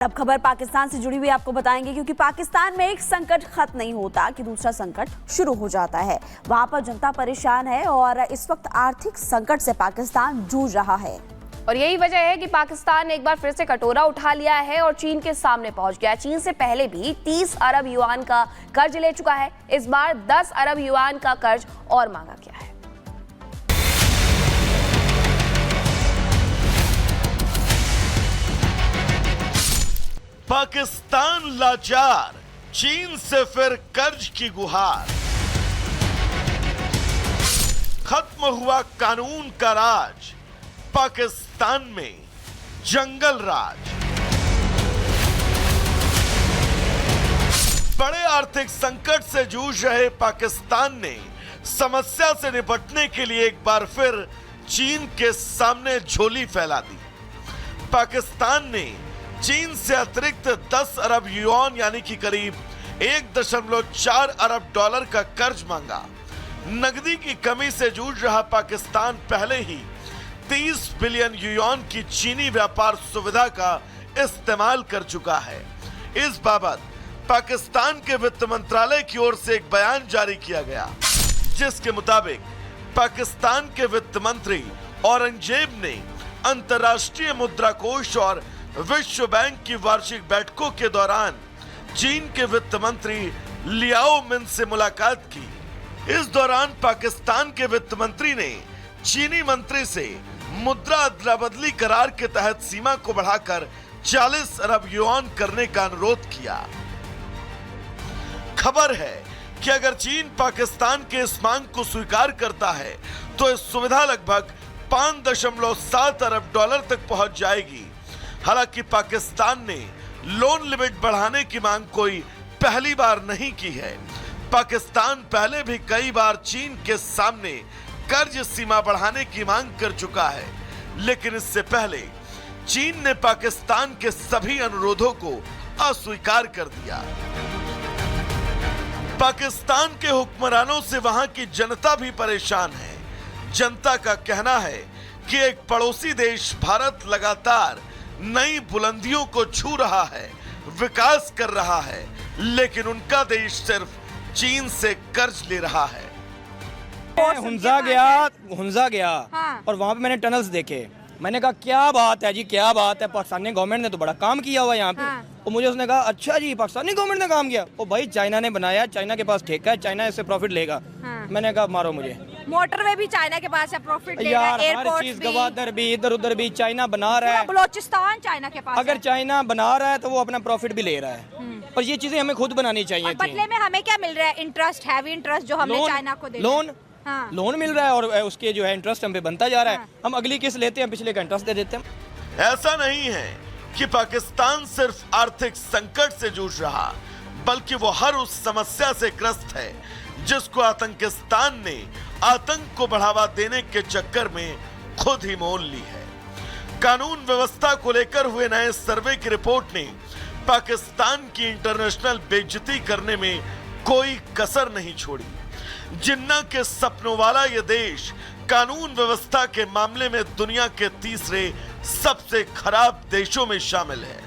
अब खबर पाकिस्तान से जुड़ी हुई आपको बताएंगे, क्योंकि पाकिस्तान में एक संकट खत्म नहीं होता कि दूसरा संकट शुरू हो जाता है। वहां पर जनता परेशान है और इस वक्त आर्थिक संकट से पाकिस्तान जूझ रहा है। और यही वजह है कि पाकिस्तान ने एक बार फिर से कटोरा उठा लिया है और चीन के सामने पहुंच गया। चीन से पहले भी 30 अरब युआन का कर्ज ले चुका है। इस बार 10 अरब युआन का कर्ज और मांगा गया है। पाकिस्तान लाचार, चीन से फिर कर्ज की गुहार। खत्म हुआ कानून का राज, पाकिस्तान में जंगल राज। बड़े आर्थिक संकट से जूझ रहे पाकिस्तान ने समस्या से निपटने के लिए एक बार फिर चीन के सामने झोली फैला दी। पाकिस्तान ने चीन से अतिरिक्त 10 अरब युआन यानी कि करीब 1.4 अरब डॉलर का कर्ज मांगा। नकदी की कमी से जूझ रहा पाकिस्तान पहले ही 30 बिलियन युआन की चीनी व्यापार सुविधा का इस्तेमाल कर चुका है। इस बाबत पाकिस्तान के वित्त मंत्रालय की ओर से एक बयान जारी किया गया, जिसके मुताबिक पाकिस्तान के वित्त मंत्री औरंगजेब ने अंतर्राष्ट्रीय मुद्रा कोष और विश्व बैंक की वार्षिक बैठकों के दौरान चीन के वित्त मंत्री लियाओ मिन से मुलाकात की। इस दौरान पाकिस्तान के वित्त मंत्री ने चीनी मंत्री से मुद्रा अदला बदली करार के तहत सीमा को बढ़ाकर 40 अरब युआन करने का अनुरोध किया। खबर है कि अगर चीन पाकिस्तान के इस मांग को स्वीकार करता है तो इस सुविधा लगभग 5.7 अरब डॉलर तक पहुंच जाएगी। हालांकि पाकिस्तान ने लोन लिमिट बढ़ाने की मांग कोई पहली बार नहीं की है। पाकिस्तान पहले भी कई बार चीन के सामने कर्ज सीमा बढ़ाने की मांग कर चुका है, लेकिन इससे पहले चीन ने पाकिस्तान के सभी अनुरोधों को अस्वीकार कर दिया। पाकिस्तान के हुक्मरानों से वहां की जनता भी परेशान है। जनता का कहना है कि एक पड़ोसी देश भारत लगातार नई बुलंदियों को छू रहा है, विकास कर रहा है, लेकिन उनका देश सिर्फ चीन से कर्ज ले रहा है। हुंजा गया हाँ। और वहाँ पे मैंने टनल्स देखे। मैंने कहा क्या बात है जी, क्या बात है, पाकिस्तानी गवर्नमेंट ने तो बड़ा काम किया हुआ है यहाँ पे। हाँ। और मुझे उसने कहा अच्छा जी पाकिस्तानी गवर्नमेंट ने काम किया। ओ भाई चाइना ने बनाया, चाइना के पास ठेका है, चाइना इससे प्रॉफिट लेगा। हाँ। मैंने कहा मारो मुझे। मोटरवे भी चाइना के पास है, प्रॉफिट लेगा। यार हर एयरपोर्ट चीज भी, गवादर भी, इधर उधर भी चाइना बना रहा है। बलोचिस्तान चाइना के पास अगर है। चाइना बना रहा है तो वो अपना प्रॉफिट भी ले रहा है, और ये चीजें हमें खुद बनानी चाहिए और बदले में हमें क्या मिल रहा है? इंटरेस्ट, हैवी इंटरेस्ट जो हमने चाइना को दिया। लोन हाँ। लोन मिल रहा है और उसके जो है इंटरेस्ट हम पे बनता जा रहा है। हम अगली किस्त लेते हैं, पिछले का इंटरेस्ट दे देते हैं। ऐसा नहीं है कि पाकिस्तान सिर्फ आर्थिक संकट से जूझ रहा, बल्कि वो हर उस समस्या से ग्रस्त है जिसको आतंकिस्तान ने आतंक को बढ़ावा देने के चक्कर में खुद ही मोल ली है। कानून व्यवस्था को लेकर हुए नए सर्वे की रिपोर्ट ने पाकिस्तान की इंटरनेशनल बेइज्जती करने में कोई कसर नहीं छोड़ी। जिन्ना के सपनों वाला ये देश कानून व्यवस्था के मामले में दुनिया के तीसरे सबसे खराब देशों में शामिल है।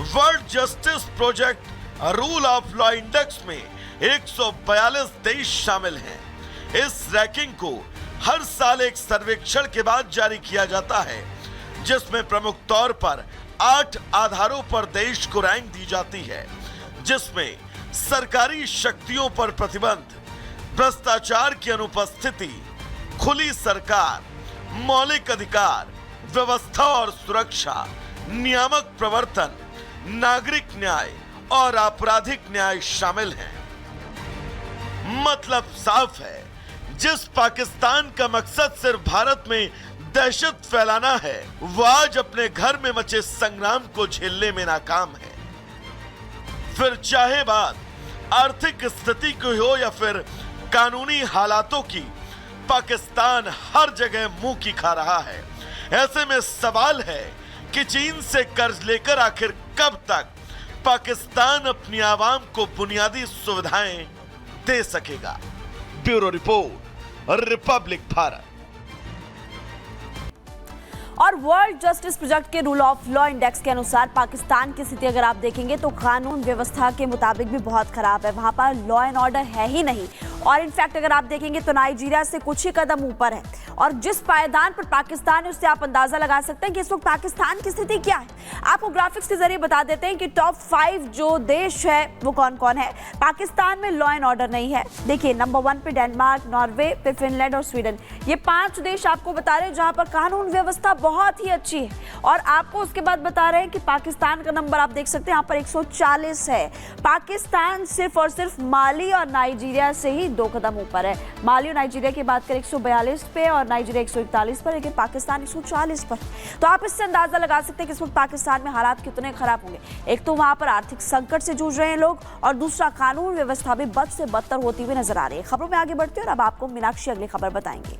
World justice project rule of law index में 142 देश शामिल हैं। इस रैंकिंग को हर साल एक सर्वेक्षण के बाद जारी किया जाता है, जिसमें प्रमुख तौर पर 8 आधारों पर देश को रैंक दी जाती है, जिसमें सरकारी शक्तियों पर प्रतिबंध, भ्रष्टाचार की अनुपस्थिति, खुली सरकार, मौलिक अधिकार, व्यवस्था और सुरक्षा, नियामक प्रवर्तन, नागरिक न्याय और आपराधिक न्याय शामिल हैं। मतलब साफ है, जिस पाकिस्तान का मकसद सिर्फ भारत में दहशत फैलाना है, वह आज अपने घर में मचे संग्राम को झेलने में नाकाम है। फिर चाहे बात आर्थिक स्थिति की हो या फिर कानूनी हालातों की, पाकिस्तान हर जगह मुंह की खा रहा है। ऐसे में सवाल है कि चीन से कर्ज लेकर आखिर कब तक पाकिस्तान अपनी आवाम को बुनियादी सुविधाएं दे सकेगा। Bureau report, Republic Bharat. और वर्ल्ड जस्टिस प्रोजेक्ट के रूल ऑफ लॉ इंडेक्स के अनुसार पाकिस्तान की स्थिति अगर आप देखेंगे तो कानून व्यवस्था के मुताबिक भी बहुत खराब है। वहां पर लॉ एंड ऑर्डर है ही नहीं, और इनफैक्ट अगर आप देखेंगे तो नाइजीरिया से कुछ ही कदम ऊपर है। और जिस पायदान पर पाकिस्तान है उससे आप अंदाजा लगा सकते हैं कि इस वक्त पाकिस्तान की स्थिति क्या है। आपको ग्राफिक्स के जरिए बता देते हैं कि टॉप 5 जो देश है वो कौन कौन है। पाकिस्तान में लॉ एंड ऑर्डर नहीं है। देखिए, नंबर 1 पे डेनमार्क, नॉर्वे, पे फिनलैंड और स्वीडन। ये 5 देश आपको बता रहे हैं जहां पर कानून व्यवस्था बहुत ही अच्छी है। और आपको उसके बाद बता रहे हैं कि पाकिस्तान का नंबर आप देख सकते हैं यहाँ पर 140 है। पाकिस्तान सिर्फ और सिर्फ माली और नाइजीरिया से ही 2 कदम ऊपर है। माली और नाइजीरिया की बात करें 142 पे और नाइजीरिया 141 पर, लेकिन पाकिस्तान 140 पर। तो आप इससे अंदाजा लगा सकते हैं कि इस वक्त पाकिस्तान में हालात कितने खराब होंगे। एक तो वहां पर आर्थिक संकट से जूझ रहे हैं लोग, और दूसरा कानून व्यवस्था भी बद से बदतर होती हुई नजर आ रही है। खबरों में आगे बढ़ते हैं और अब आपको मीनाक्षी अगली खबर बताएंगे।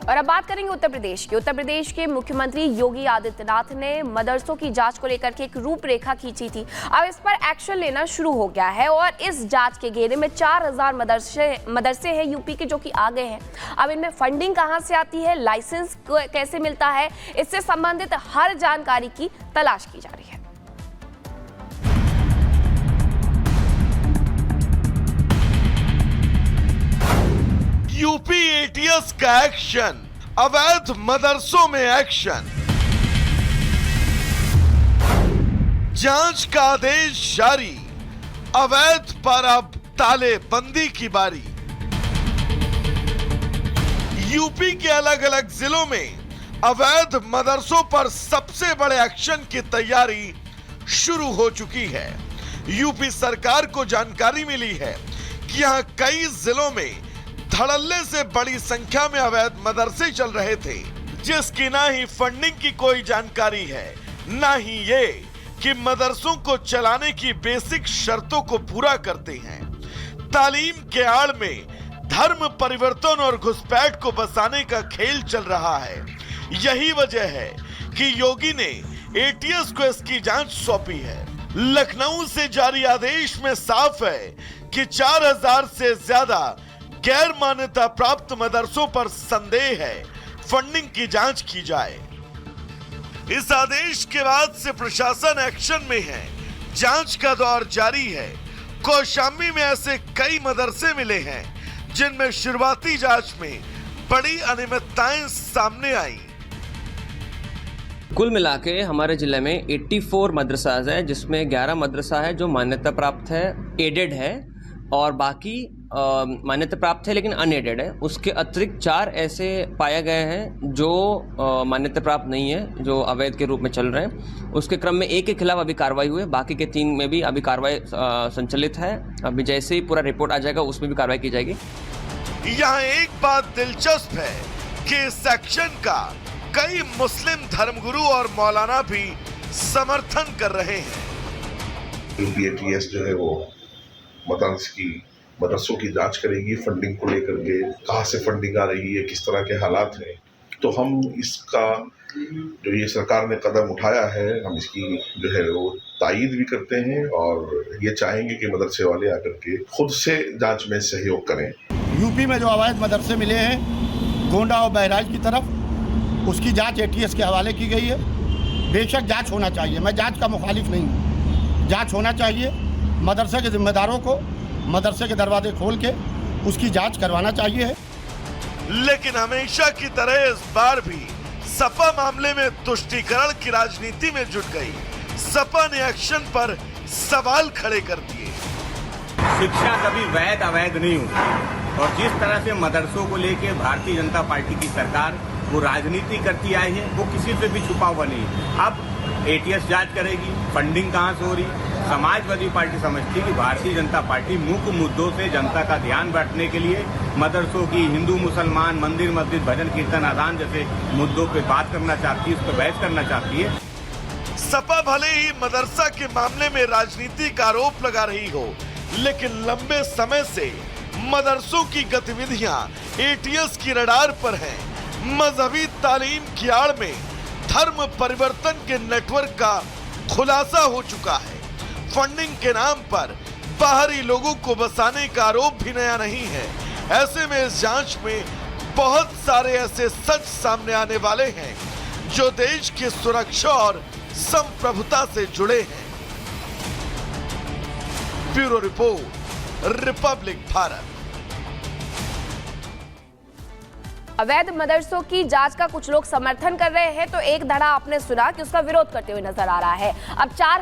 और अब बात करेंगे उत्तर प्रदेश की। उत्तर प्रदेश के मुख्यमंत्री योगी आदित्यनाथ ने मदरसों की जांच को लेकर के एक रूपरेखा खींची थी। अब इस पर एक्शन लेना शुरू हो गया है और इस जांच के घेरे में 4000 मदरसे हैं यूपी के जो कि आ गए हैं। अब इनमें फंडिंग कहां से आती है, लाइसेंस कैसे मिलता है, इससे संबंधित हर जानकारी की तलाश की जा रही है। यूपी एटीएस का एक्शन, अवैध मदरसों में एक्शन, जांच का आदेश जारी, अवैध पर अब तालेबंदी की बारी। यूपी के अलग अलग जिलों में अवैध मदरसों पर सबसे बड़े एक्शन की तैयारी शुरू हो चुकी है। यूपी सरकार को जानकारी मिली है कि यहां कई जिलों में धड़ल्ले से बड़ी संख्या में अवैध मदरसे चल रहे थे, जिसकी ना ही फंडिंग की कोई जानकारी है, ना ही ये कि मदरसों को चलाने की बेसिक शर्तों को पूरा करते हैं। तालीम के आड़ में धर्म परिवर्तन और घुसपैठ को बसाने का खेल चल रहा है। यही वजह है कि योगी ने एटीएस को इसकी जांच सौंपी है। लखनऊ से जारी आदेश में साफ है कि 4000 से ज्यादा गैर मान्यता प्राप्त मदरसों पर संदेह है, फंडिंग की जांच की जाए। इस आदेश के बाद से प्रशासन एक्शन में है, जांच का दौर जारी है। कौशाम्बी में ऐसे कई मदरसे मिले हैं जिनमें शुरुआती जांच में बड़ी अनियमितताएं सामने आई। कुल मिला के हमारे जिले में 84 मदरसाज है, जिसमें 11 मदरसा है जो मान्यता प्राप्त है, एडेड है, और बाकी मान्यता प्राप्त है लेकिन अनएडेड है। उसके अतिरिक्त 4 ऐसे पाए गए हैं जो मान्यता प्राप्त नहीं है, जो अवैध के रूप में चल रहे हैं। उसके क्रम में एक के खिलाफ अभी कार्रवाई हुई है, बाकी के 3 में भी अभी कार्रवाई संचालित है। अभी जैसे ही पूरा रिपोर्ट आ जाएगा उसमें भी कार्रवाई की जाएगी। यहाँ एक बात दिलचस्प है कि इस एक्शन का कई मुस्लिम धर्मगुरु और मौलाना भी समर्थन कर रहे हैं। एटीएस जो है वो मदरसों की जांच करेगी, फंडिंग को लेकर के कहाँ से फंडिंग आ रही है, किस तरह के हालात हैं। तो हम इसका जो ये सरकार ने कदम उठाया है, हम इसकी जो है वो तायीद भी करते हैं और ये चाहेंगे कि मदरसे वाले आकर के खुद से जांच में सहयोग करें। यूपी में जो अवैध मदरसे मिले हैं गोंडा और बहराइच की तरफ, उसकी जांच एटीएस के हवाले की गई है। बेशक जांच होना चाहिए, मैं जांच का मुखालिफ नहीं हूँ, जांच होना चाहिए। मदरसे के जिम्मेदारों को मदरसे के दरवाजे खोल के उसकी जांच करवाना चाहिए। लेकिन हमेशा की तरह इस बार भी सपा मामले में तुष्टीकरण की राजनीति में जुट गई। सपा ने एक्शन पर सवाल खड़े कर दिए। शिक्षा कभी वैध अवैध नहीं होती, और जिस तरह से मदरसों को लेके भारतीय जनता पार्टी की सरकार वो राजनीति करती आई है, वो किसी से भी छुपा हुआ नहीं है। अब एटीएस जांच करेगी, फंडिंग कहाँ से हो रही। समाजवादी पार्टी समझती है कि भारतीय जनता पार्टी मुख्य मुद्दों से जनता का ध्यान बांटने के लिए मदरसों की, हिंदू मुसलमान, मंदिर मस्जिद, भजन कीर्तन, अजान जैसे मुद्दों पे बात करना चाहती है, उस पर बहस करना चाहती है। सपा भले ही मदरसा के मामले में राजनीति का आरोप लगा रही हो, लेकिन लंबे समय से मदरसों की गतिविधियां एटीएस की रडार पर हैं। मजहबी तालीम की आड़ में धर्म परिवर्तन के नेटवर्क का खुलासा हो चुका है। फंडिंग के नाम पर बाहरी लोगों को बसाने का आरोप भी नया नहीं है। ऐसे में इस जांच में बहुत सारे ऐसे सच सामने आने वाले हैं जो देश की सुरक्षा और संप्रभुता से जुड़े हैं। Bureau report, Republic Bharat. अवैध मदरसों की जांच का कुछ लोग समर्थन कर रहे हैं, तो एक धड़ा आपने सुना कि उसका विरोध करते हुए नजर आ रहा है। अब 4000